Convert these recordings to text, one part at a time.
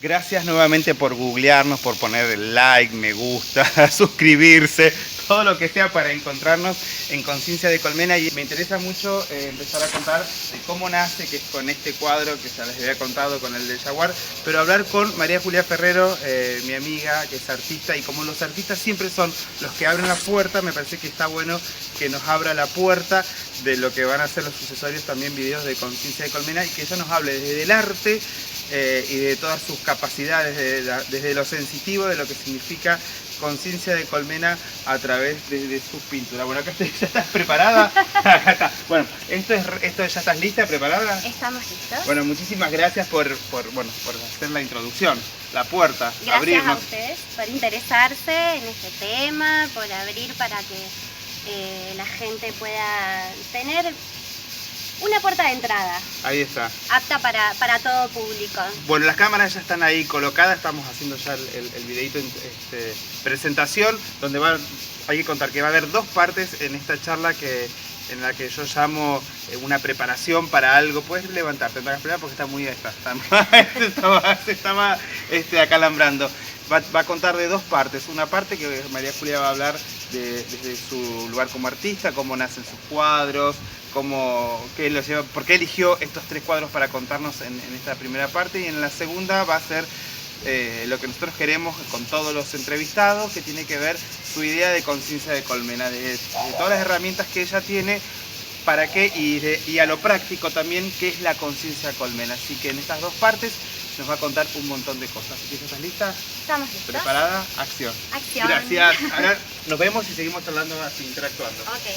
Gracias nuevamente por googlearnos, por poner el like, me gusta, suscribirse, todo lo que sea para encontrarnos en Conciencia de Colmena. Y me interesa mucho empezar a contar de cómo nace, que es con este cuadro que ya les había contado, con el del jaguar, pero hablar con María Julia Ferrero, mi amiga, que es artista, y como los artistas siempre son los que abren la puerta, me parece que está bueno que nos abra la puerta de lo que van a ser los sucesorios también videos de Conciencia de Colmena, y que ella nos hable desde el arte y de todas sus capacidades, desde lo sensitivo, de lo que significa Conciencia de Colmena a través de sus pinturas. Bueno, acá ¿ya estás preparada? Acá está. Bueno, ¿ya estás lista, preparada? Estamos listos. Bueno, muchísimas gracias por hacer la introducción, la puerta, gracias abrirnos. A ustedes por interesarse en este tema, por abrir para que la gente pueda tener una puerta de entrada. Ahí está. Apta para todo público. Bueno, las cámaras ya están ahí colocadas, estamos haciendo ya el videito presentación, donde hay que contar que va a haber dos partes en esta charla en la que yo llamo una preparación para algo. Puedes levantarte, porque está muy se estaba acalambrando. Va a contar de dos partes. Una parte que María Julia va a hablar desde su lugar como artista, cómo nacen sus cuadros, por qué eligió estos tres cuadros para contarnos en esta primera parte, y en la segunda va a ser lo que nosotros queremos con todos los entrevistados, que tiene que ver su idea de Conciencia de Colmena, de todas las herramientas que ella tiene, para qué, y a lo práctico también, qué es la Conciencia Colmena. Así que en estas dos partes nos va a contar un montón de cosas. ¿Estás lista? Estamos listos. ¿Preparada? Acción. Acción. Gracias. Ahora nos vemos y seguimos hablando así, interactuando. Ok.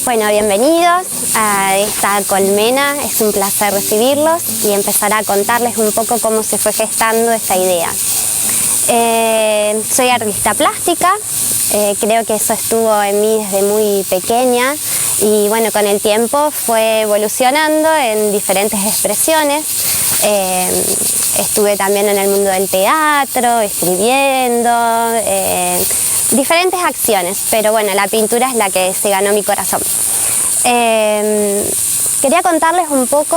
Bueno, bienvenidos a esta colmena, es un placer recibirlos y empezar a contarles un poco cómo se fue gestando esta idea. Soy artista plástica, creo que eso estuvo en mí desde muy pequeña y bueno, con el tiempo fue evolucionando en diferentes expresiones. Estuve también en el mundo del teatro, escribiendo, diferentes acciones, pero bueno, la pintura es la que se ganó mi corazón. Quería contarles un poco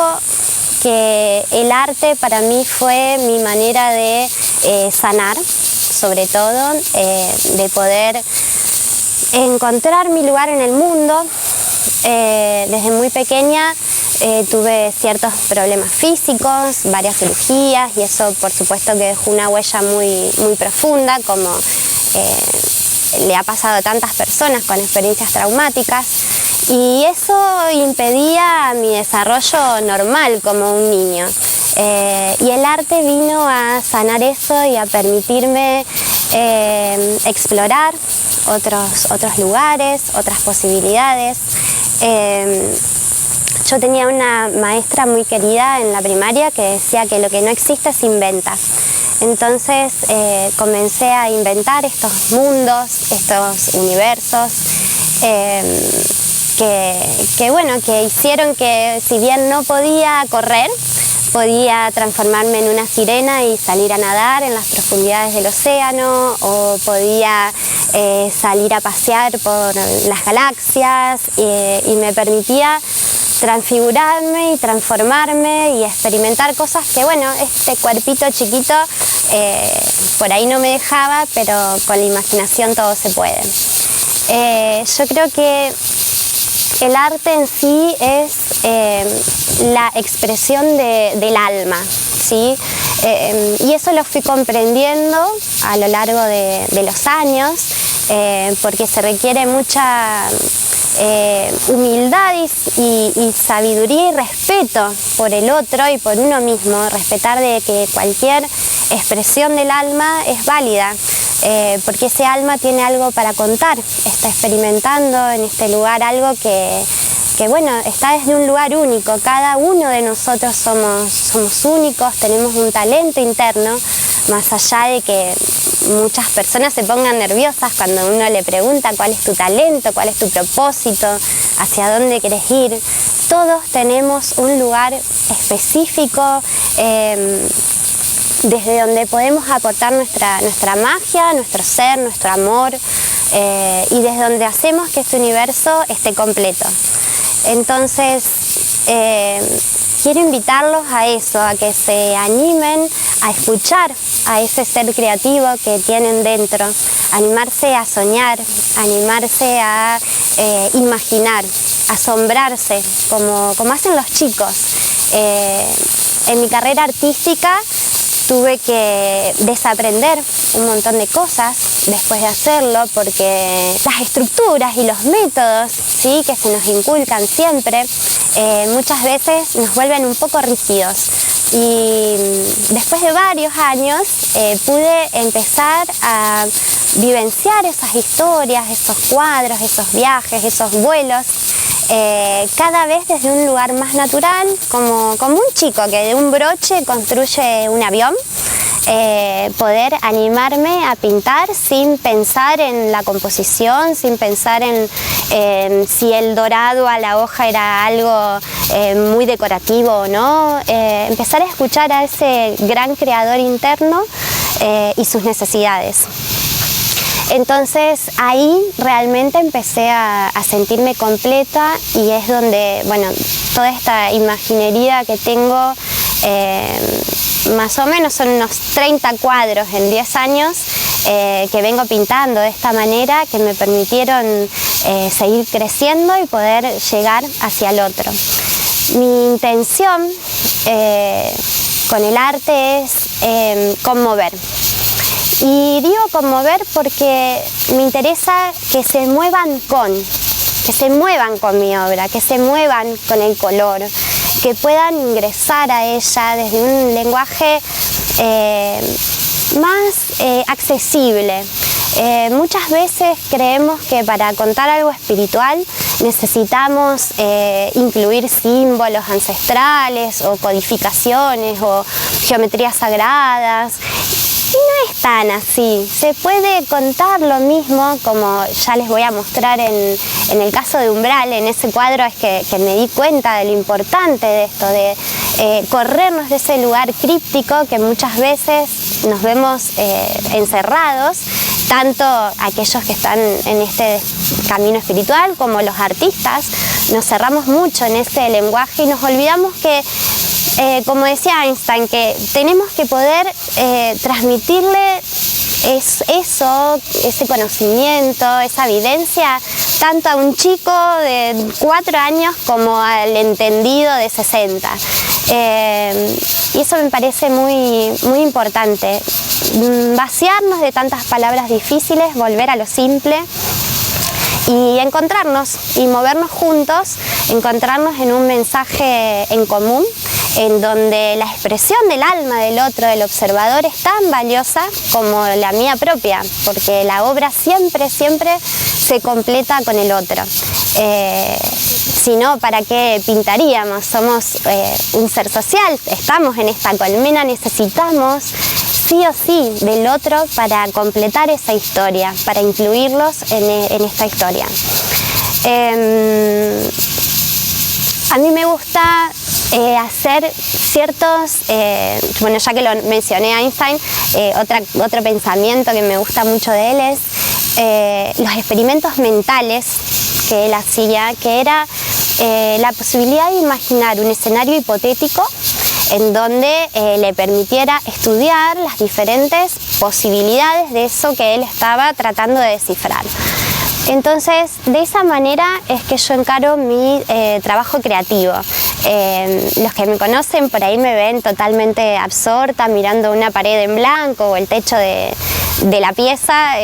que el arte para mí fue mi manera de sanar, sobre todo, de poder encontrar mi lugar en el mundo. Desde muy pequeña tuve ciertos problemas físicos, varias cirugías, y eso por supuesto que dejó una huella muy, muy profunda, como le ha pasado a tantas personas con experiencias traumáticas, y eso impedía mi desarrollo normal como un niño. Y el arte vino a sanar eso y a permitirme explorar otros lugares, otras posibilidades. Yo tenía una maestra muy querida en la primaria que decía que lo que no existe se inventa. Entonces comencé a inventar estos mundos, estos universos que hicieron que, si bien no podía correr, podía transformarme en una sirena y salir a nadar en las profundidades del océano, o podía salir a pasear por las galaxias, y me permitía transfigurarme y transformarme y experimentar cosas que, bueno, este cuerpito chiquito por ahí no me dejaba, pero con la imaginación todo se puede. Yo creo que el arte en sí es la expresión del alma, ¿sí? Y eso lo fui comprendiendo a lo largo de los años, porque se requiere mucha y sabiduría y respeto por el otro y por uno mismo, respetar de que cualquier expresión del alma es válida, porque ese alma tiene algo para contar, está experimentando en este lugar algo que bueno, está desde un lugar único. Cada uno de nosotros somos únicos, tenemos un talento interno, más allá de que muchas personas se pongan nerviosas cuando uno le pregunta cuál es tu talento, cuál es tu propósito, hacia dónde querés ir. Todos tenemos un lugar específico desde donde podemos aportar nuestra magia, nuestro ser, nuestro amor, y desde donde hacemos que este universo esté completo. Entonces, quiero invitarlos a eso, a que se animen a escuchar a ese ser creativo que tienen dentro, animarse a soñar, animarse a imaginar, asombrarse, como hacen los chicos. En mi carrera artística tuve que desaprender un montón de cosas después de hacerlo, porque las estructuras y los métodos, ¿sí?, que se nos inculcan siempre, muchas veces nos vuelven un poco rígidos. Y después de varios años pude empezar a vivenciar esas historias, esos cuadros, esos viajes, esos vuelos, cada vez desde un lugar más natural, como un chico que de un broche construye un avión. Poder animarme a pintar sin pensar en la composición, sin pensar en si el dorado a la hoja era algo muy decorativo o no. Empezar a escuchar a ese gran creador interno y sus necesidades. Entonces ahí realmente empecé a sentirme completa, y es donde, bueno, toda esta imaginería que tengo, más o menos son unos 30 cuadros en 10 años que vengo pintando de esta manera, que me permitieron seguir creciendo y poder llegar hacia el otro. Mi intención con el arte es conmover. Y digo conmover porque me interesa que se muevan con mi obra, que se muevan con el color, que puedan ingresar a ella desde un lenguaje más accesible. Muchas veces creemos que para contar algo espiritual necesitamos incluir símbolos ancestrales o codificaciones o geometrías sagradas. Y no es tan así, se puede contar lo mismo, como ya les voy a mostrar en el caso de Umbral. En ese cuadro es que me di cuenta de lo importante de esto, de corrernos de ese lugar críptico que muchas veces nos vemos encerrados, tanto aquellos que están en este camino espiritual como los artistas. Nos cerramos mucho en ese lenguaje y nos olvidamos que, como decía Einstein, que tenemos que poder transmitirle ese conocimiento, esa vivencia, tanto a un chico de 4 años como al entendido de 60. Y eso me parece muy, muy importante. Vaciarnos de tantas palabras difíciles, volver a lo simple y encontrarnos y movernos juntos, encontrarnos en un mensaje en común, en donde la expresión del alma del otro, del observador, es tan valiosa como la mía propia, porque la obra siempre se completa con el otro. Si no, ¿para qué pintaríamos? Somos un ser social, estamos en esta colmena, necesitamos sí o sí del otro para completar esa historia, para incluirlos en esta historia. A mí me gusta hacer ciertos, bueno, ya que lo mencioné a Einstein, otro pensamiento que me gusta mucho de él es los experimentos mentales que él hacía, que era la posibilidad de imaginar un escenario hipotético en donde le permitiera estudiar las diferentes posibilidades de eso que él estaba tratando de descifrar. Entonces, de esa manera es que yo encaro mi trabajo creativo. Los que me conocen por ahí me ven totalmente absorta, mirando una pared en blanco o el techo de la pieza,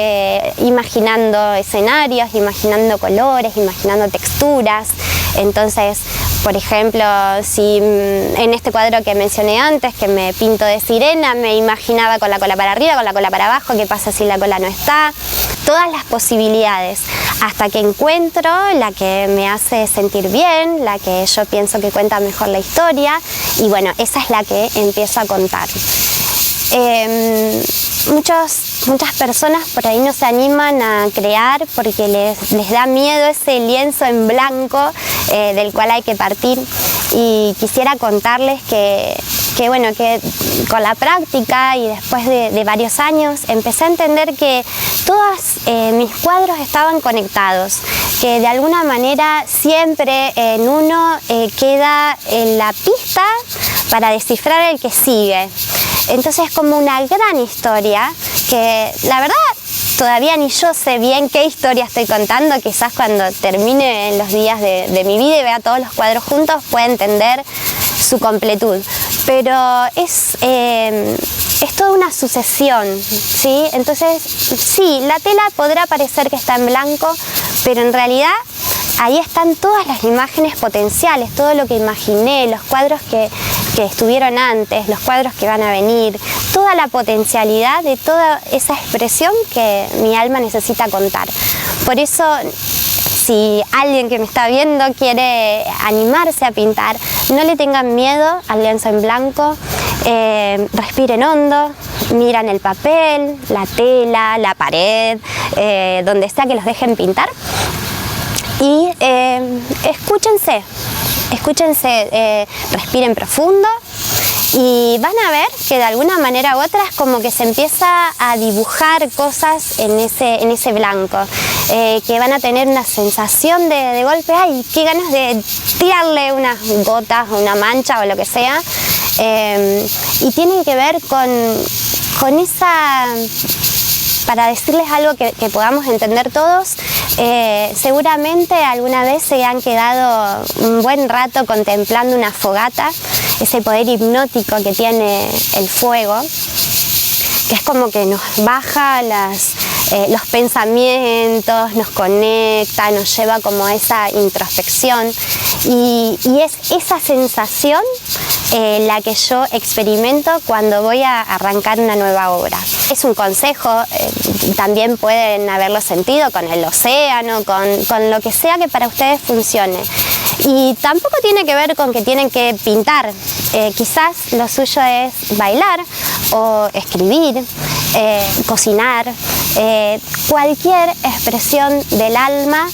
imaginando escenarios, imaginando colores, imaginando texturas. Entonces, por ejemplo, si en este cuadro que mencioné antes, que me pinto de sirena, me imaginaba con la cola para arriba, con la cola para abajo, qué pasa si la cola no está, todas las posibilidades, hasta que encuentro la que me hace sentir bien, la que yo pienso que cuenta mejor la historia, y bueno, esa es la que empiezo a contar. Muchas personas por ahí no se animan a crear porque les da miedo ese lienzo en blanco del cual hay que partir, y quisiera contarles que con la práctica y después de varios años empecé a entender que todos mis cuadros estaban conectados, que de alguna manera siempre en uno queda la pista para descifrar el que sigue. Entonces es como una gran historia que la verdad todavía ni yo sé bien qué historia estoy contando. Quizás cuando termine en los días de mi vida y vea todos los cuadros juntos pueda entender su completud. Pero es toda una sucesión, ¿sí? Entonces, sí, la tela podrá parecer que está en blanco, pero en realidad ahí están todas las imágenes potenciales, todo lo que imaginé, los cuadros que estuvieron antes, los cuadros que van a venir, toda la potencialidad de toda esa expresión que mi alma necesita contar. Por eso, si alguien que me está viendo quiere animarse a pintar, no le tengan miedo al lienzo en blanco, respiren hondo, miran el papel, la tela, la pared, donde sea que los dejen pintar, y escúchense, respiren profundo, y van a ver que de alguna manera u otra es como que se empieza a dibujar cosas en ese blanco, que van a tener una sensación de golpe, ¡ay, qué ganas de tirarle unas gotas o una mancha o lo que sea! Y tienen que ver con esa... Para decirles algo que podamos entender todos, seguramente alguna vez se han quedado un buen rato contemplando una fogata, ese poder hipnótico que tiene el fuego, que es como que nos baja los pensamientos, nos conecta, nos lleva como a esa introspección, y es esa sensación la que yo experimento cuando voy a arrancar una nueva obra. Es un consejo, también pueden haberlo sentido con el océano, con lo que sea que para ustedes funcione. Y tampoco tiene que ver con que tienen que pintar, quizás lo suyo es bailar o escribir, cocinar, cualquier expresión del alma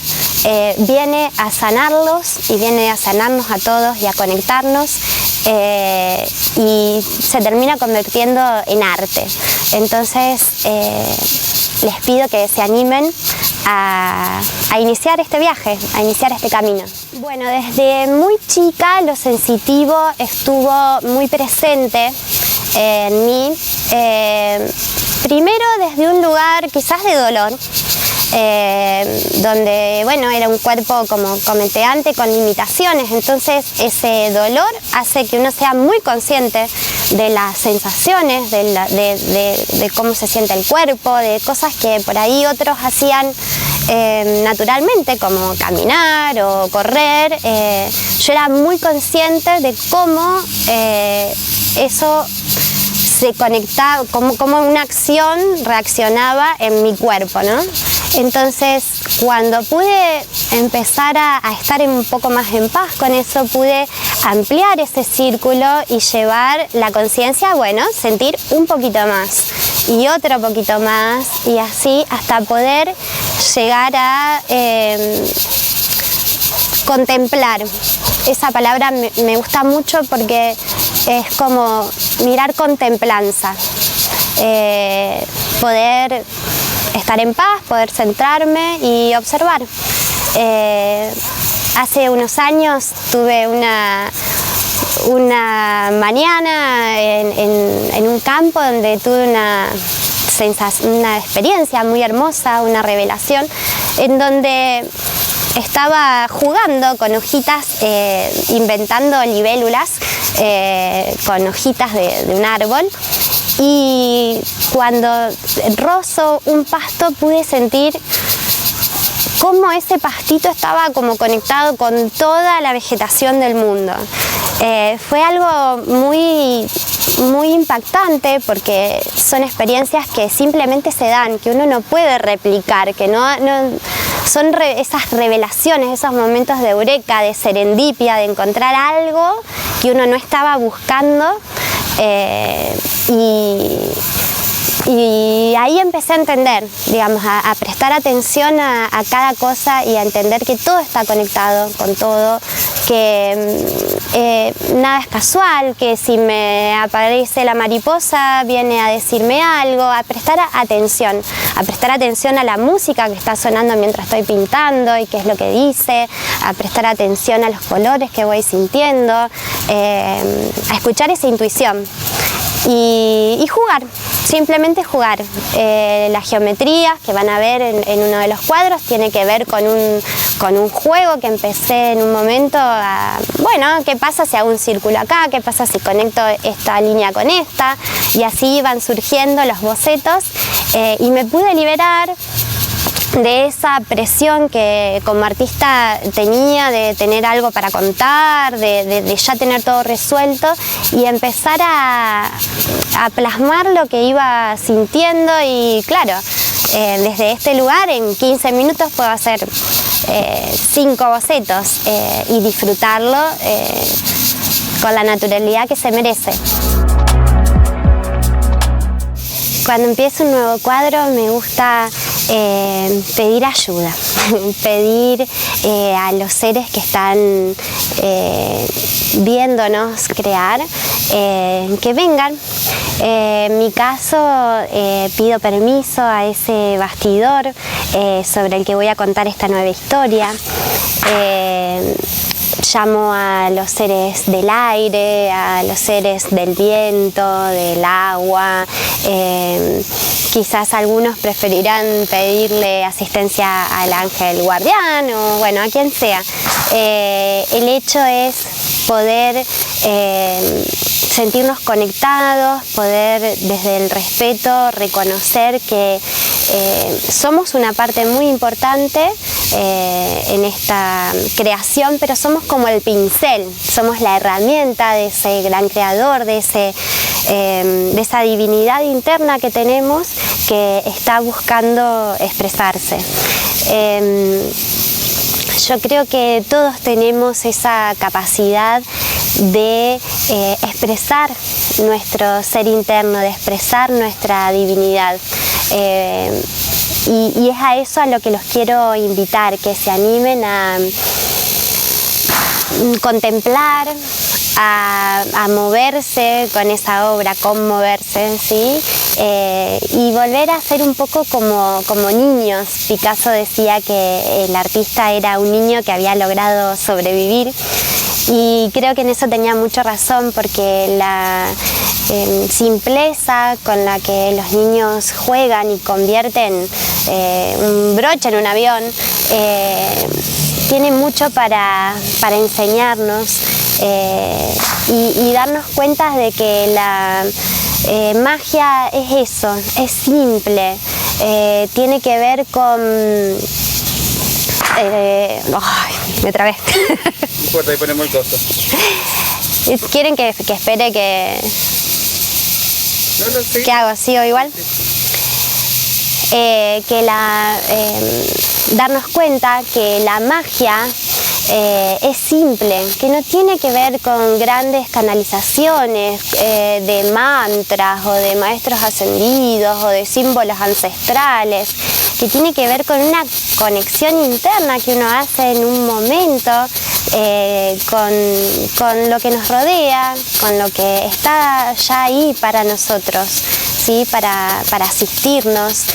viene a sanarlos y viene a sanarnos a todos y a conectarnos, y se termina convirtiendo en arte. Entonces les pido que se animen a iniciar este viaje, a iniciar este camino. Bueno, desde muy chica lo sensitivo estuvo muy presente en mí, primero desde un lugar quizás de dolor, donde bueno, era un cuerpo, como comenté antes, con limitaciones. Entonces ese dolor hace que uno sea muy consciente de las sensaciones, de cómo se siente el cuerpo, de cosas que por ahí otros hacían naturalmente, como caminar o correr. Yo era muy consciente de cómo eso se conectaba, como una acción reaccionaba en mi cuerpo, ¿no? Entonces, cuando pude empezar a estar un poco más en paz con eso, pude ampliar ese círculo y llevar la conciencia, bueno, sentir un poquito más y otro poquito más, y así hasta poder llegar a contemplar. Esa palabra me gusta mucho porque es como mirar con templanza, poder estar en paz, poder centrarme y observar. Hace unos años tuve una mañana en un campo donde tuve una experiencia muy hermosa, una revelación, en donde estaba jugando con hojitas, inventando libélulas con hojitas de un árbol, y cuando rozo un pasto pude sentir cómo ese pastito estaba como conectado con toda la vegetación del mundo. Fue algo muy impactante porque son experiencias que simplemente se dan, que uno no puede replicar, que no son esas revelaciones, esos momentos de eureka, de serendipia, de encontrar algo que uno no estaba buscando. Y ahí empecé a entender, digamos, a prestar atención a cada cosa y a entender que todo está conectado con todo, que nada es casual, que si me aparece la mariposa viene a decirme algo, a prestar atención a la música que está sonando mientras estoy pintando y qué es lo que dice, a prestar atención a los colores que voy sintiendo, a escuchar esa intuición y jugar. Simplemente jugar. Las geometrías que van a ver en uno de los cuadros tiene que ver con un juego que empecé en un momento bueno, ¿qué pasa si hago un círculo acá? ¿Qué pasa si conecto esta línea con esta? Y así van surgiendo los bocetos y me pude liberar de esa presión que como artista tenía de tener algo para contar, de ya tener todo resuelto y empezar a plasmar lo que iba sintiendo y claro, desde este lugar en 15 minutos puedo hacer 5 bocetos y disfrutarlo con la naturalidad que se merece. Cuando empiezo un nuevo cuadro me gusta pedir ayuda, pedir a los seres que están viéndonos crear que vengan. En mi caso pido permiso a ese bastidor sobre el que voy a contar esta nueva historia. Llamo a los seres del aire, a los seres del viento, del agua. Quizás algunos preferirán pedirle asistencia al ángel guardián o bueno, a quien sea. El hecho es poder sentirnos conectados, poder desde el respeto reconocer que somos una parte muy importante en esta creación, pero somos como el pincel, somos la herramienta de ese gran creador, de esa divinidad interna que tenemos que está buscando expresarse. Yo creo que todos tenemos esa capacidad de expresar nuestro ser interno, de expresar nuestra divinidad. Y es a eso a lo que los quiero invitar, que se animen a contemplar, a moverse con esa obra, conmoverse, ¿sí? Y volver a ser un poco como niños. Picasso decía que el artista era un niño que había logrado sobrevivir y creo que en eso tenía mucha razón porque la simpleza con la que los niños juegan y convierten un broche en un avión tiene mucho para enseñarnos y darnos cuenta de que la magia es eso, es simple, tiene que ver con... me trabé. No importa, ahí ponemos el costo. ¿Quieren que espere que... No, sí. ¿Qué hago? ¿Sigo igual? Darnos cuenta que la magia es simple, que no tiene que ver con grandes canalizaciones de mantras o de maestros ascendidos o de símbolos ancestrales, que tiene que ver con una conexión interna que uno hace en un momento con lo que nos rodea, con lo que está ya ahí para nosotros, ¿sí? Para asistirnos.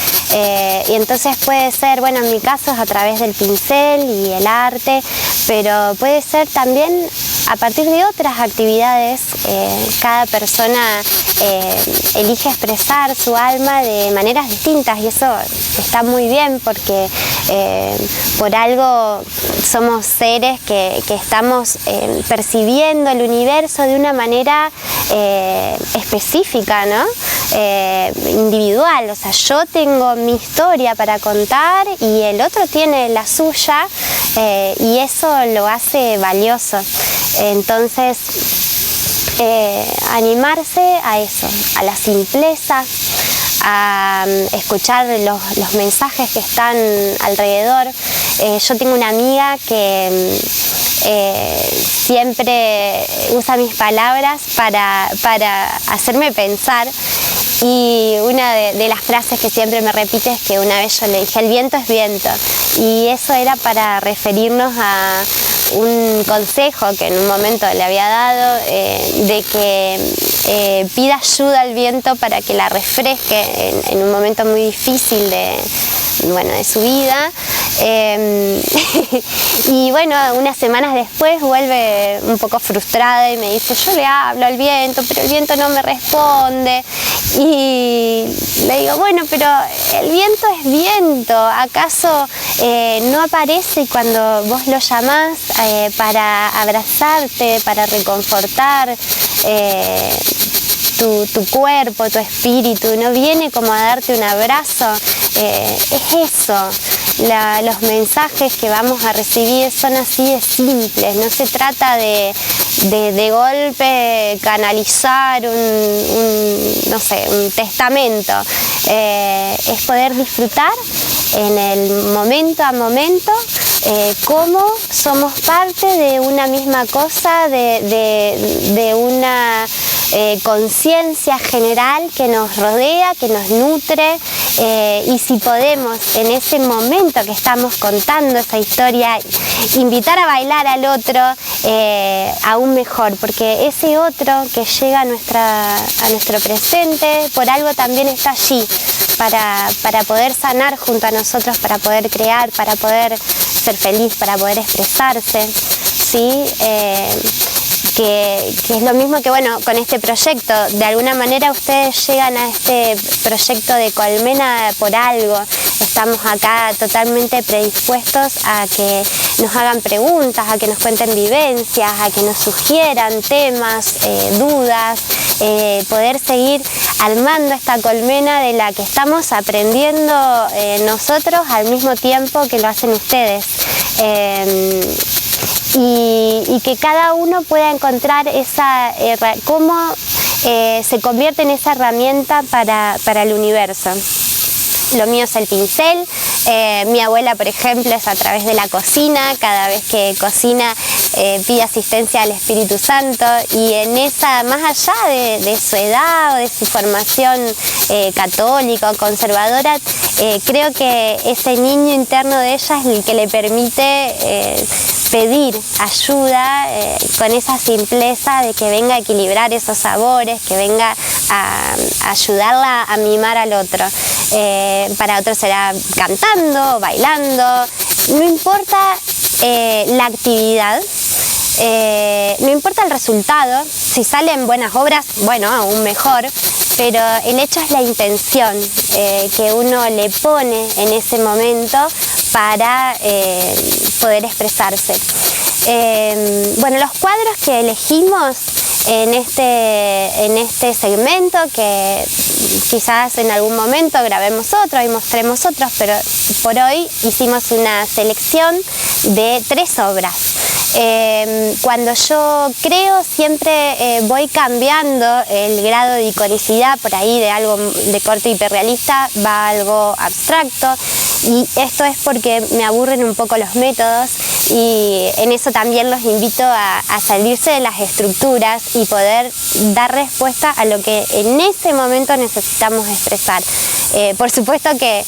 Y entonces puede ser, bueno, en mi caso es a través del pincel y el arte, pero puede ser también a partir de otras actividades. Cada persona elige expresar su alma de maneras distintas y eso está muy bien porque por algo somos seres que estamos percibiendo el universo de una manera específica, ¿no? individual, o sea, yo tengo mi historia para contar y el otro tiene la suya, y eso lo hace valioso. Entonces, animarse a eso, a la simpleza, a escuchar los mensajes que están alrededor. Yo tengo una amiga que siempre usa mis palabras para hacerme pensar, y una de las frases que siempre me repite es que una vez yo le dije: el viento es viento, y eso era para referirnos a un consejo que en un momento le había dado, de que pida ayuda al viento para que la refresque en un momento muy difícil de su vida. Y bueno, unas semanas después vuelve un poco frustrada y me dice: yo le hablo al viento, pero el viento no me responde. Y le digo: bueno, pero el viento es viento, ¿acaso no aparece cuando vos lo llamás para abrazarte, para reconfortar tu cuerpo, tu espíritu? ¿No viene como a darte un abrazo? Es eso. Los mensajes que vamos a recibir son así de simples. No se trata de golpe canalizar un testamento. Es poder disfrutar en el momento a momento, cómo somos parte de una misma cosa, de una conciencia general que nos rodea, que nos nutre, y si podemos en ese momento que estamos contando esa historia invitar a bailar al otro, aún mejor, porque ese otro que llega a nuestro presente por algo también está allí para poder sanar junto a nosotros, para poder crear, para poder ser feliz, para poder expresarse, ¿sí? Que es lo mismo que, bueno, con este proyecto. De alguna manera ustedes llegan a este proyecto de Colmena por algo. Estamos acá totalmente predispuestos a que nos hagan preguntas, a que nos cuenten vivencias, a que nos sugieran temas, dudas, poder seguir armando esta colmena de la que estamos aprendiendo nosotros al mismo tiempo que lo hacen ustedes. Y que cada uno pueda encontrar cómo se convierte en esa herramienta para el universo. Lo mío es el pincel. Mi abuela, por ejemplo, es a través de la cocina. Cada vez que cocina pide asistencia al Espíritu Santo, y en esa, más allá de su edad o de su formación católica o conservadora, creo que ese niño interno de ella es el que le permite pedir ayuda con esa simpleza de que venga a equilibrar esos sabores, que venga a ayudarla a mimar al otro. Para otros será cantando, bailando, no importa la actividad, no importa el resultado. Si salen buenas obras, bueno, aún mejor, pero el hecho es la intención que uno le pone en ese momento para poder expresarse. Bueno, los cuadros que elegimos en este segmento, que quizás en algún momento grabemos otro y mostremos otros, pero por hoy hicimos una selección de 3 obras. Cuando yo creo siempre voy cambiando el grado de iconicidad, por ahí de algo de corte hiperrealista va a algo abstracto, y esto es porque me aburren un poco los métodos, y en eso también los invito a salirse de las estructuras y poder dar respuesta a lo que en ese momento necesitamos expresar. Por supuesto que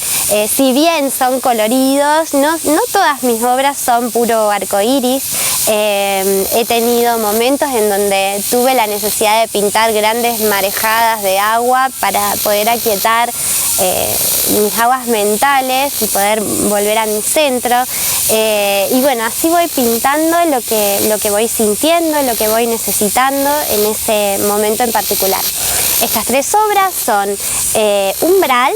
si bien son coloridos, no todas mis obras son puro arcoíris. He tenido momentos en donde tuve la necesidad de pintar grandes marejadas de agua para poder aquietar mis aguas mentales y poder volver a mi centro. Y bueno, así voy pintando lo que voy sintiendo, lo que voy necesitando en ese momento en particular. Estas 3 obras son Umbral,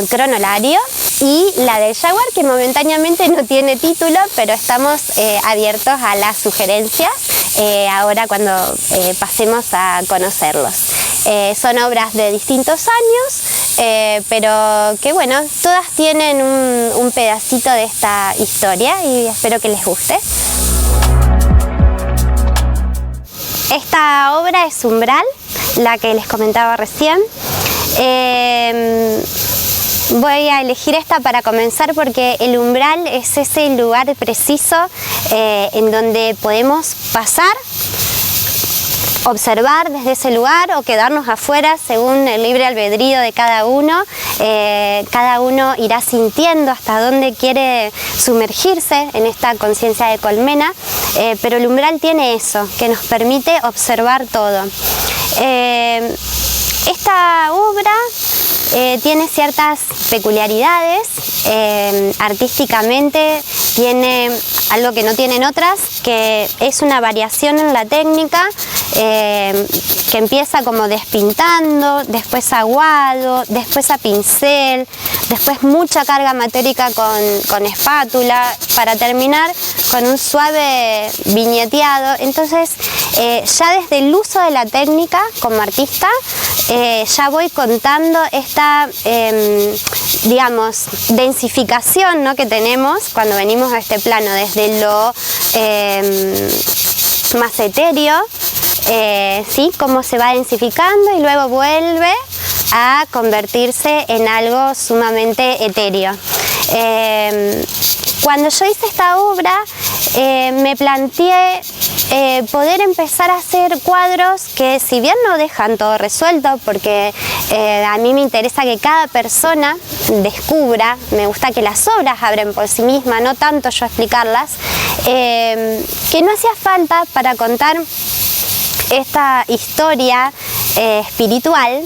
Cronolario y la del Jaguar, que momentáneamente no tiene título, pero estamos abiertos a las sugerencias ahora cuando pasemos a conocerlos. Son obras de distintos años, pero que bueno, todas tienen un pedacito de esta historia y espero que les guste. Esta obra es Umbral, la que les comentaba recién. Voy a elegir esta para comenzar porque el umbral es ese lugar preciso en donde podemos pasar, observar desde ese lugar o quedarnos afuera según el libre albedrío de cada uno. Cada uno irá sintiendo hasta dónde quiere sumergirse en esta conciencia de colmena, pero el umbral tiene eso, que nos permite observar todo. Esta obra tiene ciertas peculiaridades, artísticamente tiene algo que no tienen otras, que es una variación en la técnica, que empieza como despintando, después aguado, después a pincel, después mucha carga matérica con espátula, para terminar con un suave viñeteado. Entonces ya desde el uso de la técnica como artista, ya voy contando esta, digamos, densificación, ¿no?, que tenemos cuando venimos a este plano, desde lo más etéreo, ¿sí?, cómo se va densificando y luego vuelve a convertirse en algo sumamente etéreo. Cuando yo hice esta obra, me planteé poder empezar a hacer cuadros que, si bien no dejan todo resuelto, porque a mí me interesa que cada persona descubra, me gusta que las obras abren por sí mismas, no tanto yo explicarlas, que no hacía falta para contar esta historia espiritual,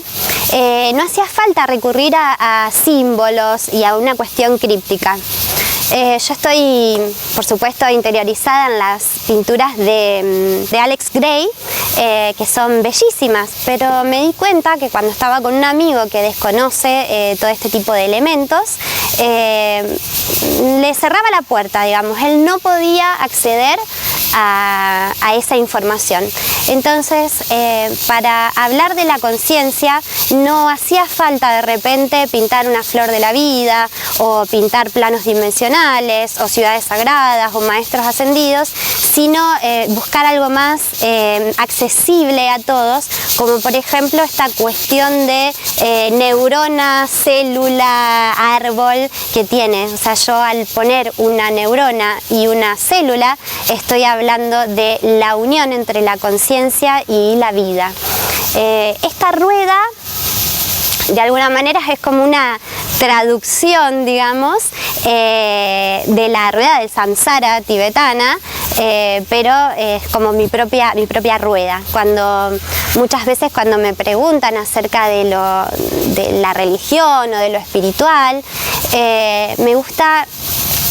no hacía falta recurrir a símbolos y a una cuestión críptica. Yo estoy, por supuesto, interiorizada en las pinturas de Alex Grey, que son bellísimas, pero me di cuenta que cuando estaba con un amigo que desconoce todo este tipo de elementos, le cerraba la puerta, digamos. Él no podía acceder a esa información. Entonces, para hablar de la conciencia, no hacía falta de repente pintar una flor de la vida, o pintar planos dimensionales, o ciudades sagradas, o maestros ascendidos, sino buscar algo más accesible a todos, como por ejemplo esta cuestión de neurona, célula, árbol que tiene. O sea, yo al poner una neurona y una célula, estoy hablando de la unión entre la conciencia y la vida. Esta rueda, de alguna manera, es como una traducción, digamos, de la rueda del samsara tibetana, pero es como mi propia rueda. Muchas veces cuando me preguntan acerca de la religión o de lo espiritual, me gusta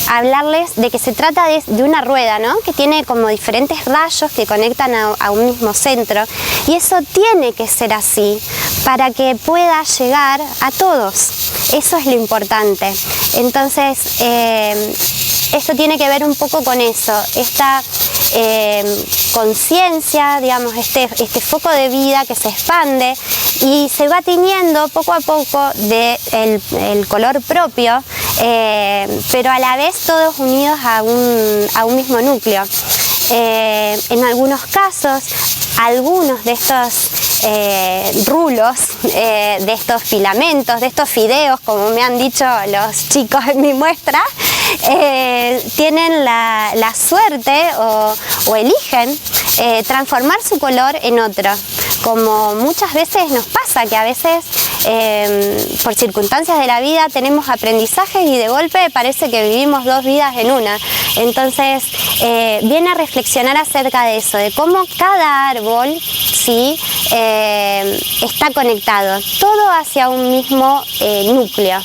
hablarles de que se trata de una rueda, ¿no?, que tiene como diferentes rayos que conectan a un mismo centro, y eso tiene que ser así para que pueda llegar a todos. Eso es lo importante. Entonces, esto tiene que ver un poco con eso, esta conciencia, digamos, este foco de vida que se expande y se va tiñendo poco a poco el color propio, pero a la vez todos unidos a un mismo núcleo. En algunos casos, algunos de estos rulos, de estos filamentos, de estos fideos, como me han dicho los chicos en mi muestra, tienen la suerte o eligen transformar su color en otro, como muchas veces nos pasa, que a veces por circunstancias de la vida tenemos aprendizajes y de golpe parece que vivimos dos vidas en una. Entonces viene a reflexionar acerca de eso, de cómo cada árbol, ¿sí?, está conectado, todo hacia un mismo núcleo.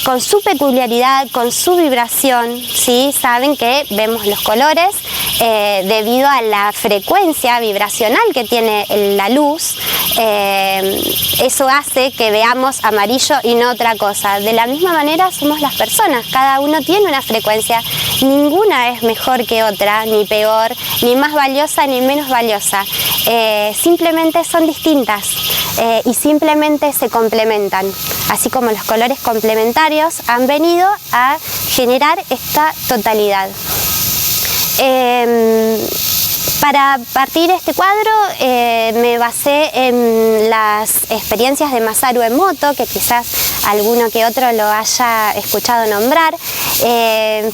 Con su peculiaridad, con su vibración, ¿sí? Saben que vemos los colores debido a la frecuencia vibracional que tiene la luz. Eso hace que veamos amarillo y no otra cosa. De la misma manera somos las personas, cada uno tiene una frecuencia ninguna es mejor que otra, ni peor, ni más valiosa ni menos valiosa. Simplemente son distintas y simplemente se complementan. Así como los colores complementarios han venido a generar esta totalidad. Para partir este cuadro me basé en las experiencias de Masaru Emoto, que quizás alguno que otro lo haya escuchado nombrar.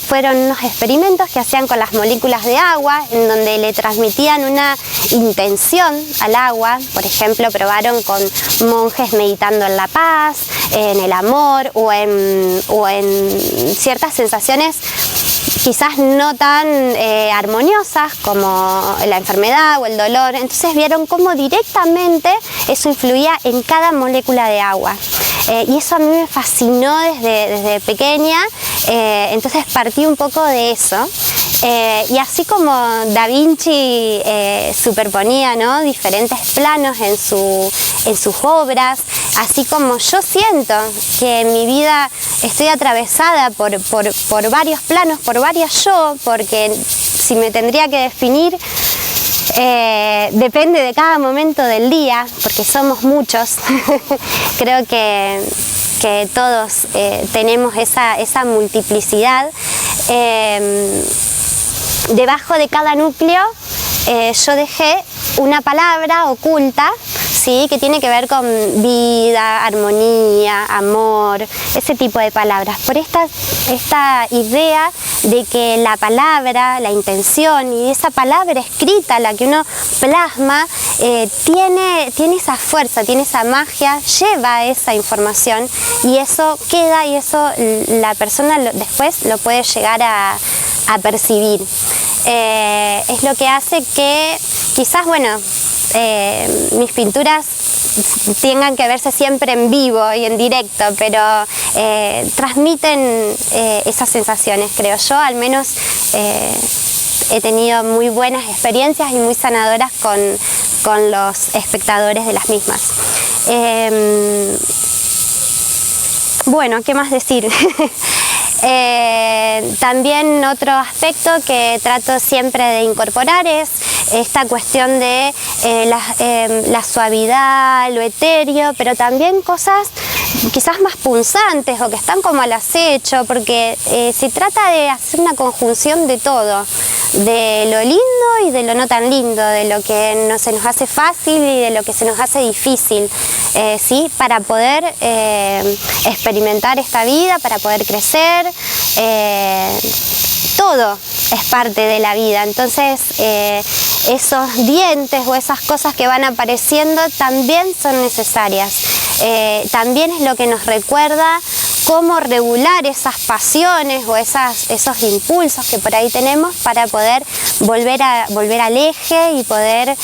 Fueron unos experimentos que hacían con las moléculas de agua, en donde le transmitían una intención al agua. Por ejemplo, probaron con monjes meditando en la paz, en el amor o en ciertas sensaciones quizás no tan armoniosas como la enfermedad o el dolor. Entonces vieron cómo directamente eso influía en cada molécula de agua. Y eso a mí me fascinó desde pequeña, entonces partí un poco de eso. Y así como Da Vinci superponía, ¿no?, diferentes planos en sus obras, así como yo siento que en mi vida estoy atravesada por varios planos, por varias yo, porque si me tendría que definir, depende de cada momento del día, porque somos muchos. Creo que todos tenemos esa multiplicidad. Debajo de cada núcleo yo dejé una palabra oculta, ¿sí?, que tiene que ver con vida, armonía, amor, ese tipo de palabras. Por esta idea de que la palabra, la intención y esa palabra escrita, la que uno plasma, tiene esa fuerza, tiene esa magia, lleva esa información y eso queda y eso la persona después lo puede llegar a percibir. Es lo que hace que quizás, bueno, mis pinturas tengan que verse siempre en vivo y en directo, pero transmiten esas sensaciones, creo yo. Al menos he tenido muy buenas experiencias y muy sanadoras con los espectadores de las mismas. Bueno, ¿qué más decir? También otro aspecto que trato siempre de incorporar es esta cuestión de la suavidad, lo etéreo, pero también cosas quizás más punzantes o que están como al acecho, porque se trata de hacer una conjunción de todo, de lo lindo y de lo no tan lindo, de lo que no se nos hace fácil y de lo que se nos hace difícil, ¿sí?, para poder experimentar esta vida, para poder crecer. Todo es parte de la vida, entonces esos dientes o esas cosas que van apareciendo también son necesarias. También es lo que nos recuerda cómo regular esas pasiones o esos impulsos que por ahí tenemos para poder volver al eje y poder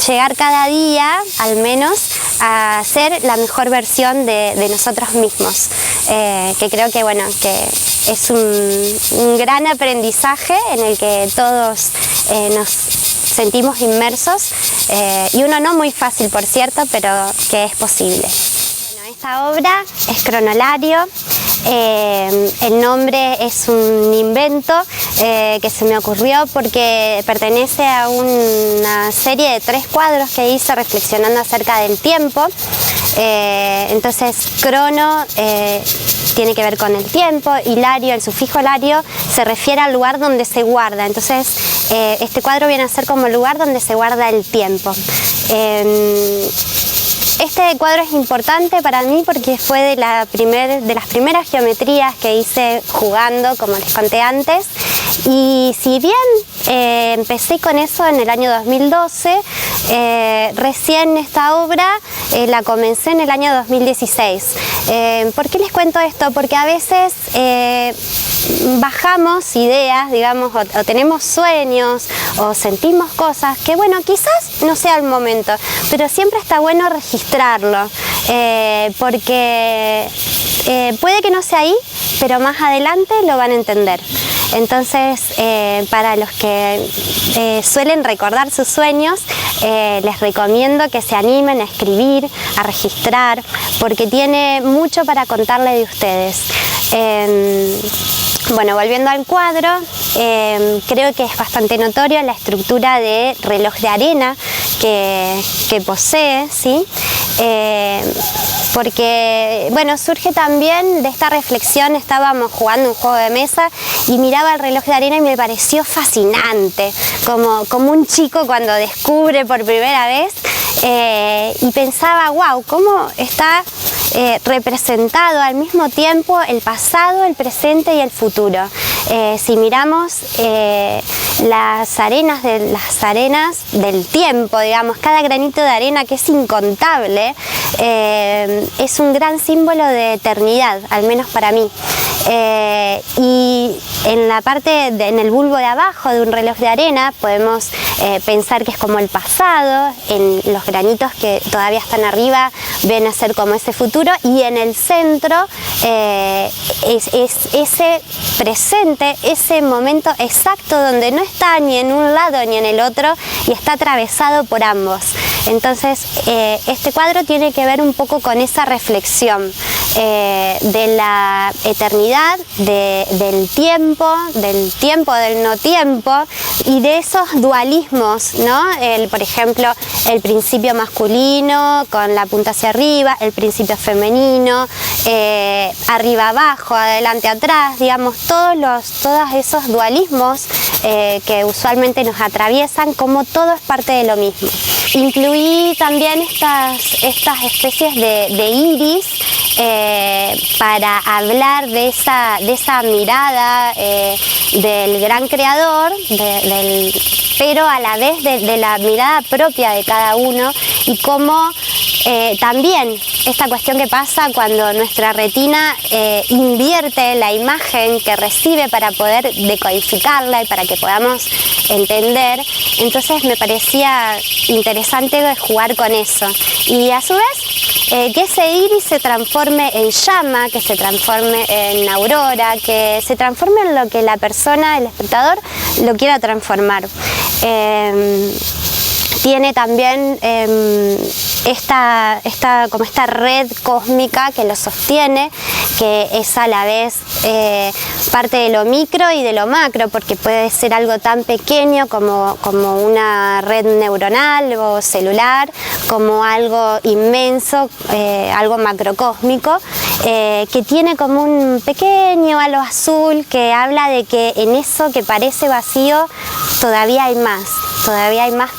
llegar cada día, al menos, a ser la mejor versión de nosotros mismos. Que creo que, bueno, que es un gran aprendizaje en el que todos nos sentimos inmersos y uno no muy fácil, por cierto, pero que es posible. Bueno, esta obra es Cronolario. El nombre es un invento que se me ocurrió porque pertenece a una serie de 3 cuadros que hice reflexionando acerca del tiempo. Entonces, crono tiene que ver con el tiempo, y lario, el sufijo lario, se refiere al lugar donde se guarda. Entonces, este cuadro viene a ser como el lugar donde se guarda el tiempo. Este cuadro es importante para mí porque fue de las primeras geometrías que hice jugando, como les conté antes. Y si bien empecé con eso en el año 2012, recién esta obra la comencé en el año 2016. ¿Por qué les cuento esto? Porque a veces bajamos ideas, digamos, o tenemos sueños o sentimos cosas que, bueno, quizás no sea el momento, pero siempre está bueno registrarlo, porque puede que no sea ahí, pero más adelante lo van a entender. Entonces, para los que suelen recordar sus sueños, les recomiendo que se animen a escribir, a registrar, porque tiene mucho para contarle de ustedes. Bueno, volviendo al cuadro, creo que es bastante notorio la estructura de reloj de arena que posee, ¿sí? Porque, bueno, surge también de esta reflexión. Estábamos jugando un juego de mesa y miraba el reloj de arena y me pareció fascinante, como un chico cuando descubre por primera vez, y pensaba, wow, cómo está representado al mismo tiempo el pasado, el presente y el futuro. Si miramos las arenas del tiempo, digamos, cada granito de arena, que es incontable, es un gran símbolo de eternidad, al menos para mí. Y en la parte, en el bulbo de abajo de un reloj de arena podemos pensar que es como el pasado, en los granitos que todavía están arriba ven a ser como ese futuro, y en el centro es ese presente, ese momento exacto donde no está ni en un lado ni en el otro y está atravesado por ambos. Entonces este cuadro tiene que ver un poco con esa reflexión de la eternidad, del tiempo, del no tiempo, y de esos dualismos, ¿no? Por ejemplo, el principio masculino con la punta hacia arriba, el principio femenino, arriba abajo, adelante atrás, digamos, todos esos dualismos que usualmente nos atraviesan, como todo es parte de lo mismo. Incluí también estas especies de iris para hablar de esa mirada del gran creador, pero a la vez de la mirada propia de cada uno, y cómo también esta cuestión que pasa cuando nuestra retina invierte la imagen que recibe para poder decodificarla y para que podamos entender. Entonces me parecía interesante jugar con eso, y a su vez que ese iris se transforme en llama, que se transforme en aurora, que se transforme en lo que la persona, el espectador, lo quiera transformar. Tiene también esta red cósmica que lo sostiene, que es a la vez parte de lo micro y de lo macro, porque puede ser algo tan pequeño como una red neuronal o celular, como algo inmenso, algo macrocósmico, que tiene como un pequeño halo azul que habla de que en eso que parece vacío todavía hay más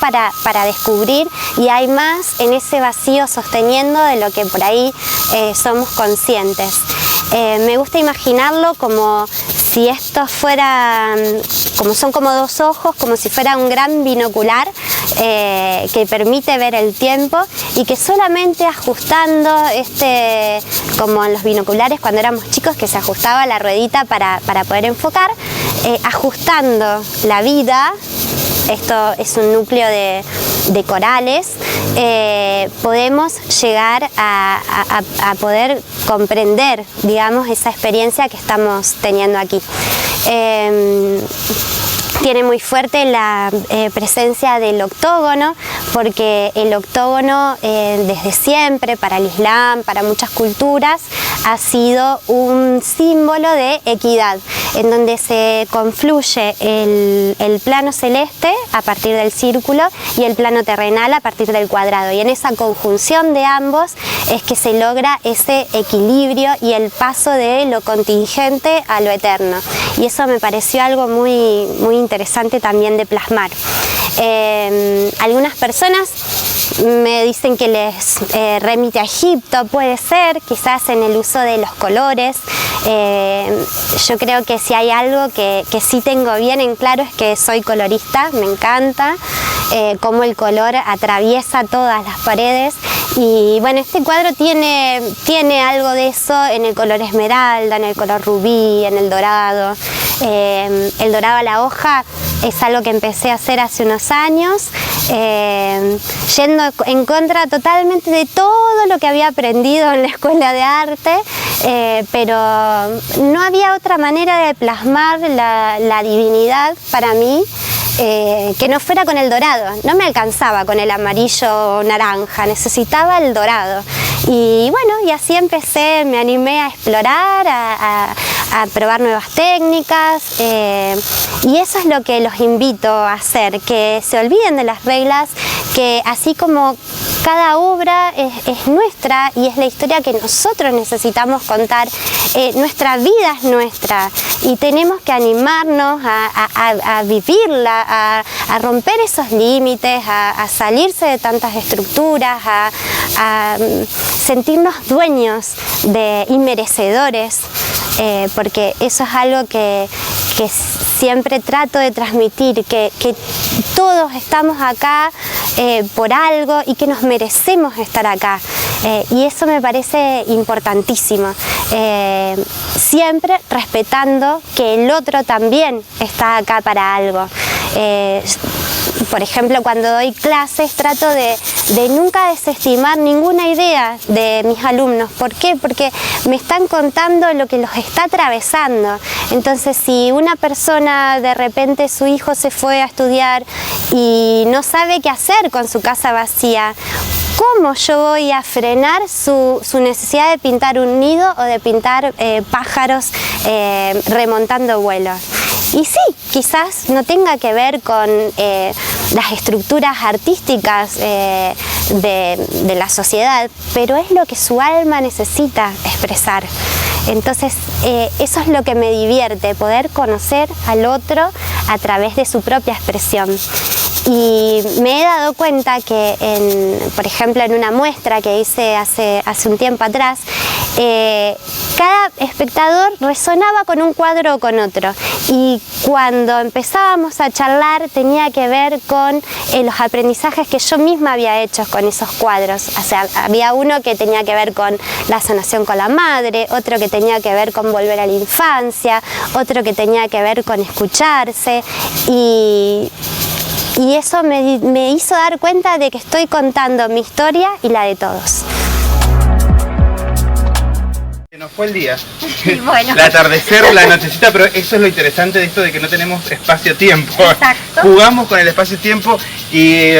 para descubrir, y hay más en ese vacío sosteniendo de lo que por ahí somos conscientes. Me gusta imaginarlo como si estos fueran, como son como dos ojos, como si fuera un gran binocular que permite ver el tiempo, y que solamente ajustando como en los binoculares cuando éramos chicos, que se ajustaba la ruedita para poder enfocar, ajustando la vida. Esto es un núcleo de corales, podemos llegar a poder comprender, digamos, esa experiencia que estamos teniendo aquí. Tiene muy fuerte la presencia del octógono, porque el octógono desde siempre, para el Islam, para muchas culturas, ha sido un símbolo de equidad, en donde se confluye el plano celeste a partir del círculo y el plano terrenal a partir del cuadrado, y en esa conjunción de ambos es que se logra ese equilibrio y el paso de lo contingente a lo eterno, y eso me pareció algo muy, muy interesante también de plasmar. Algunas personas me dicen que les remite a Egipto, puede ser, quizás en el uso de los colores. Yo creo que si hay algo que sí tengo bien en claro es que soy colorista, me encanta cómo el color atraviesa todas las paredes, y bueno, este cuadro tiene algo de eso en el color esmeralda, en el color rubí, en el dorado. El dorado a la hoja es algo que empecé a hacer hace unos años, yendo en contra totalmente de todo lo que había aprendido en la escuela de arte, pero no había otra manera de plasmar la divinidad para mí que no fuera con el dorado. No me alcanzaba con el amarillo o naranja, necesitaba el dorado, Y bueno, y así empecé, me animé a explorar, a probar nuevas técnicas, y eso es lo que los invito a hacer, que se olviden de las reglas, que así como cada obra es nuestra y es la historia que nosotros necesitamos contar, nuestra vida es nuestra y tenemos que animarnos a vivirla, a romper esos límites, a salirse de tantas estructuras, a sentirnos dueños y merecedores, porque eso es algo que siempre trato de transmitir, que todos estamos acá por algo y que nos merecemos estar acá, y eso me parece importantísimo, siempre respetando que el otro también está acá para algo. Por ejemplo, cuando doy clases trato de nunca desestimar ninguna idea de mis alumnos. ¿Por qué? Porque me están contando lo que los está atravesando. Entonces, si una persona de repente su hijo se fue a estudiar y no sabe qué hacer con su casa vacía, ¿cómo yo voy a frenar su necesidad de pintar un nido o de pintar pájaros remontando vuelos? Y sí, quizás no tenga que ver con las estructuras artísticas de la sociedad, pero es lo que su alma necesita expresar. Entonces, eso es lo que me divierte, poder conocer al otro a través de su propia expresión. Y me he dado cuenta que, por ejemplo, en una muestra que hice hace un tiempo atrás, cada espectador resonaba con un cuadro o con otro, y cuando empezábamos a charlar tenía que ver con los aprendizajes que yo misma había hecho con esos cuadros. O sea, había uno que tenía que ver con la sanación con la madre, otro que tenía que ver con volver a la infancia, otro que tenía que ver con escucharse, y eso me hizo dar cuenta de que estoy contando mi historia y la de todos. Nos fue el día, Bueno. el atardecer, la nochecita, pero eso es lo interesante de esto de que no tenemos espacio-tiempo. Exacto. Jugamos con el espacio-tiempo y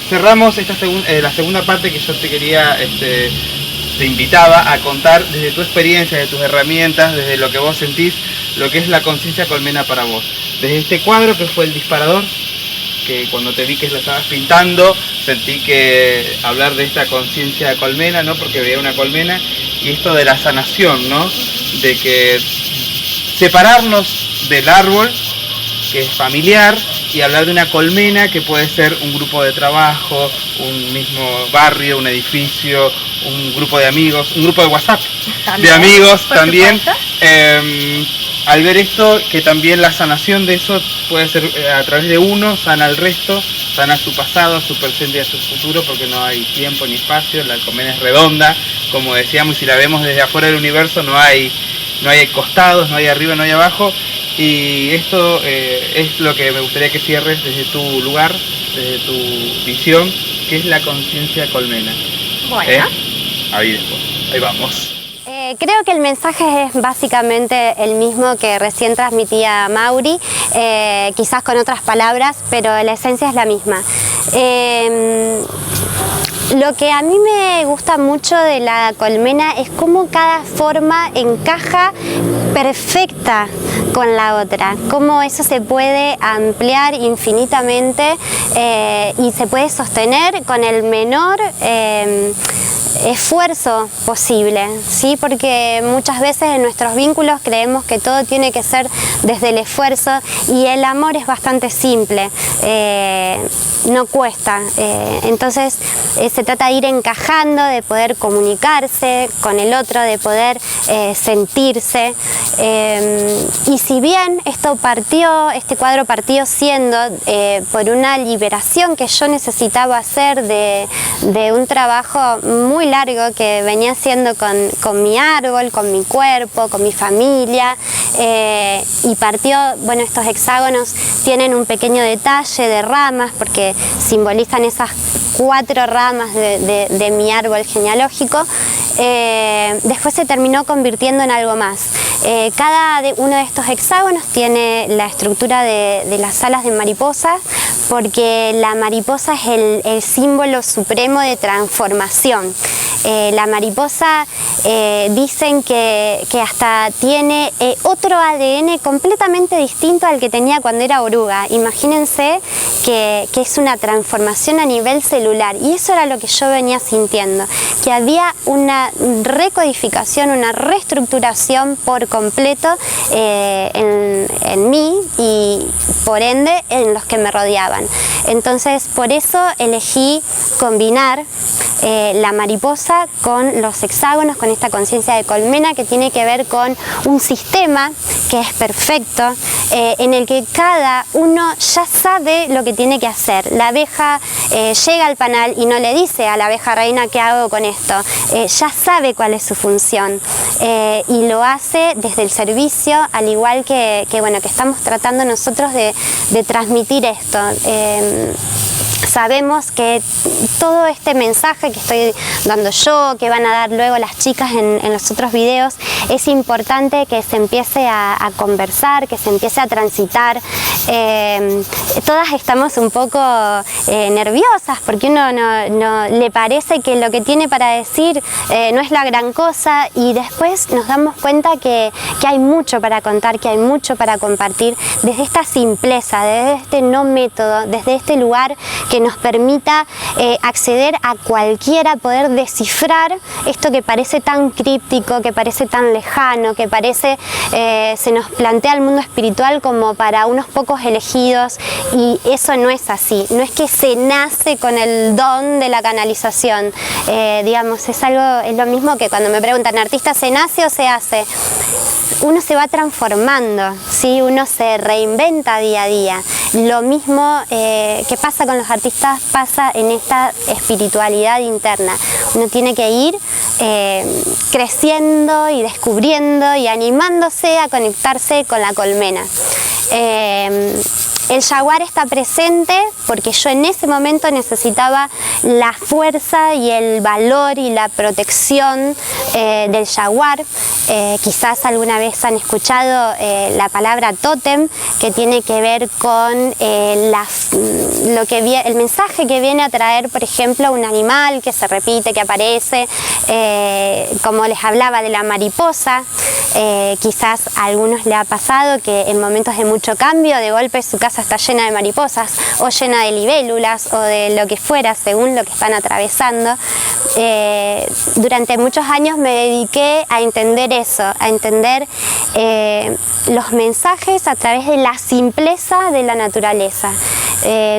cerramos la segunda parte que yo te invitaba a contar desde tu experiencia, desde tus herramientas, desde lo que vos sentís, lo que es la conciencia colmena para vos. Desde este cuadro que fue el disparador, que cuando te vi que lo estabas pintando, sentí que hablar de esta conciencia colmena, ¿no? Porque veía una colmena, y esto de la sanación, ¿no? De que separarnos del árbol, que es familiar, y hablar de una colmena que puede ser un grupo de trabajo, un mismo barrio, un edificio, un grupo de amigos, un grupo de WhatsApp también, de amigos también. Al ver esto, que también la sanación de eso puede ser a través de uno, sana al resto, sana su pasado, su presente y a su futuro, porque no hay tiempo ni espacio, la colmena es redonda, como decíamos, y si la vemos desde afuera del universo no hay costados, no hay arriba, no hay abajo, y esto es lo que me gustaría que cierres desde tu lugar, desde tu visión, que es la conciencia colmena. Bueno. Ahí vamos. Creo que el mensaje es básicamente el mismo que recién transmitía Mauri, quizás con otras palabras, pero la esencia es la misma. Lo que a mí me gusta mucho de la colmena es cómo cada forma encaja perfecta con la otra, cómo eso se puede ampliar infinitamente y se puede sostener con el menor esfuerzo posible, ¿sí? Porque muchas veces en nuestros vínculos creemos que todo tiene que ser desde el esfuerzo, y el amor es bastante simple, no cuesta, entonces se trata de ir encajando, de poder comunicarse con el otro, de poder sentirse, y si bien este cuadro partió siendo por una liberación que yo necesitaba hacer de un trabajo muy largo que venía haciendo con mi árbol, con mi cuerpo, con mi familia, y partió, bueno, estos hexágonos tienen un pequeño detalle de ramas porque simbolizan esas 4 ramas de mi árbol genealógico. Después se terminó convirtiendo en algo más. Cada uno de estos hexágonos tiene la estructura de las alas de mariposa, porque la mariposa es el símbolo supremo de transformación. La mariposa dicen que hasta tiene otro ADN completamente distinto al que tenía cuando era oruga. Imagínense que es una transformación a nivel celular, y eso era lo que yo venía sintiendo, que había una recodificación, una reestructuración por completo en mí y por ende en los que me rodeaban. Entonces por eso elegí combinar la mariposa con los hexágonos, con esta conciencia de colmena que tiene que ver con un sistema que es perfecto, en el que cada uno ya sabe lo que tiene que hacer. La abeja llega al panal y no le dice a la abeja reina qué hago con esto, ya sabe cuál es su función, y lo hace desde el servicio, al igual que estamos tratando nosotros de transmitir esto. Sabemos que todo este mensaje que estoy dando yo, que van a dar luego las chicas en los otros videos, es importante que se empiece a conversar, que se empiece a transitar. Todas estamos un poco nerviosas porque uno no le parece que lo que tiene para decir no es la gran cosa, y después nos damos cuenta que hay mucho para contar, que hay mucho para compartir desde esta simpleza, desde este no método, desde este lugar que nos permita acceder a cualquiera, poder descifrar esto que parece tan críptico, que parece tan lejano, que parece se nos plantea el mundo espiritual como para unos pocos elegidos, y eso no es así. No es que se nace con el don de la canalización, digamos, es lo mismo que cuando me preguntan, ¿artista se nace o se hace? Uno se va transformando, ¿sí? Uno se reinventa día a día. Lo mismo que pasa con los artistas pasa en esta espiritualidad interna. Uno tiene que ir creciendo y descubriendo y animándose a conectarse con la colmena. El jaguar está presente porque yo en ese momento necesitaba la fuerza y el valor y la protección del jaguar. Quizás alguna vez han escuchado la palabra tótem, que tiene que ver con el mensaje que viene a traer, por ejemplo, un animal que se repite, que aparece, como les hablaba de la mariposa. Quizás a algunos le ha pasado que en momentos de mucho cambio, de golpe su casa está llena de mariposas o llena de libélulas o de lo que fuera, según lo que están atravesando. Durante muchos años me dediqué a entender eso, a entender los mensajes a través de la simpleza de la naturaleza.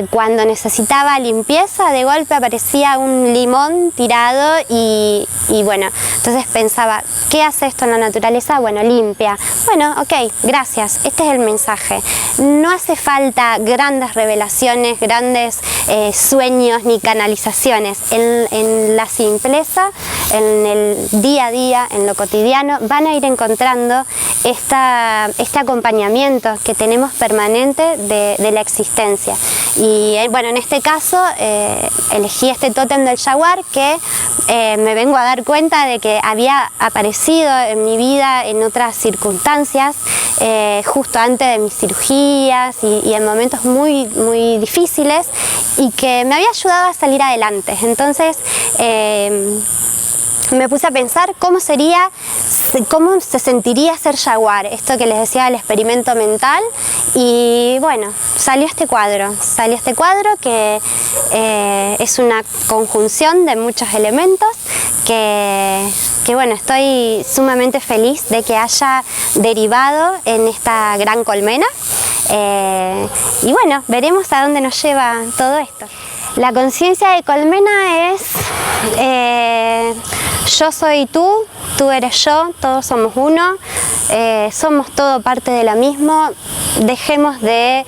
Cuando necesitaba limpieza, de golpe aparecía un limón tirado y bueno, entonces pensaba, ¿qué hace esto en la naturaleza? Bueno, limpia. Bueno, ok, gracias, este es el mensaje. No hace falta grandes revelaciones, grandes sueños ni canalizaciones. En la simpleza, en el día a día, en lo cotidiano, van a ir encontrando este acompañamiento que tenemos permanente de la existencia. Y bueno, en este caso elegí este tótem del jaguar, que me vengo a dar cuenta de que había aparecido en mi vida en otras circunstancias, justo antes de mis cirugías y en momentos muy, muy difíciles, y que me había ayudado a salir adelante. Entonces me puse a pensar cómo se sentiría ser jaguar, esto que les decía del experimento mental, y bueno, salió este cuadro que es una conjunción de muchos elementos que bueno, estoy sumamente feliz de que haya derivado en esta gran colmena, y bueno, veremos a dónde nos lleva todo esto. La conciencia de colmena es yo soy tú, tú eres yo, todos somos uno, somos todo parte de lo mismo. Dejemos de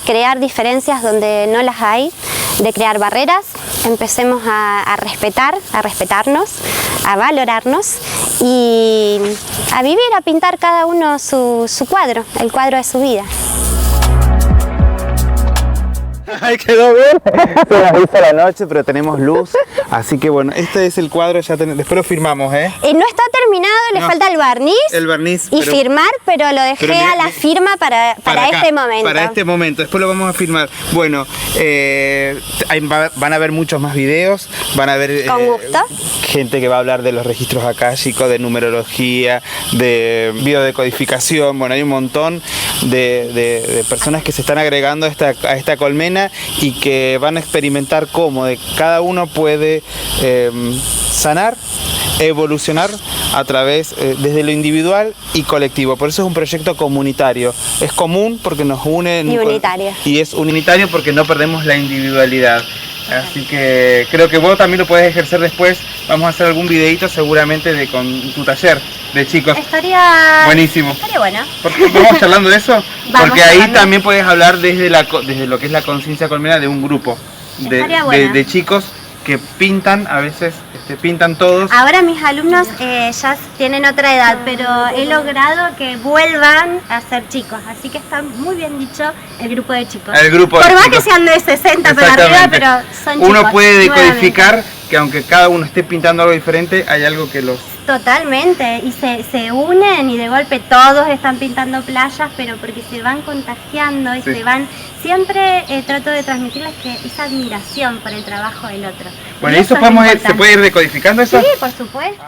crear diferencias donde no las hay, de crear barreras. Empecemos a respetarnos, a valorarnos y a vivir, a pintar cada uno su cuadro, el cuadro de su vida. Ahí quedó bien. Se nos hizo la noche, pero tenemos luz. Así que bueno, este es el cuadro, después lo firmamos, ¿eh? No está terminado, le falta el barniz. El barniz. Y firmar, pero lo dejé a la firma para acá, este momento. Para este momento, después lo vamos a firmar. Bueno, van a haber muchos más videos, van a haber con gusto. Gente que va a hablar de los registros akáshicos, de numerología, de biodecodificación. Bueno, hay un montón de personas que se están agregando a esta colmena y que van a experimentar cómo cada uno puede sanar, evolucionar a través desde lo individual y colectivo. Por eso es un proyecto comunitario. Es común porque nos une. Y unitario. Y es unitario porque no perdemos la individualidad. Así que creo que vos también lo puedes ejercer después. Vamos a hacer algún videito seguramente con tu taller de chicos. Estaría buenísimo. Estaría bueno. ¿Vamos charlando de eso? Vamos porque ahí charlando. también puedes hablar desde lo que es la conciencia colmena de un grupo de chicos que pintan, a veces pintan todos. Ahora mis alumnos ya tienen otra edad, pero he logrado que vuelvan a ser chicos, así que está muy bien dicho el grupo de chicos. El grupo Por de más chicos. que sean de 60 para arriba, pero son chicos. Uno puede decodificar nuevamente. que aunque cada uno esté pintando algo diferente, hay algo que los... Totalmente, y se unen y de golpe todos están pintando playas, pero porque se van contagiando y se van... Siempre trato de transmitirles esa admiración por el trabajo del otro. Bueno, y ¿eso es se importante. puede ir decodificando eso? Sí, por supuesto.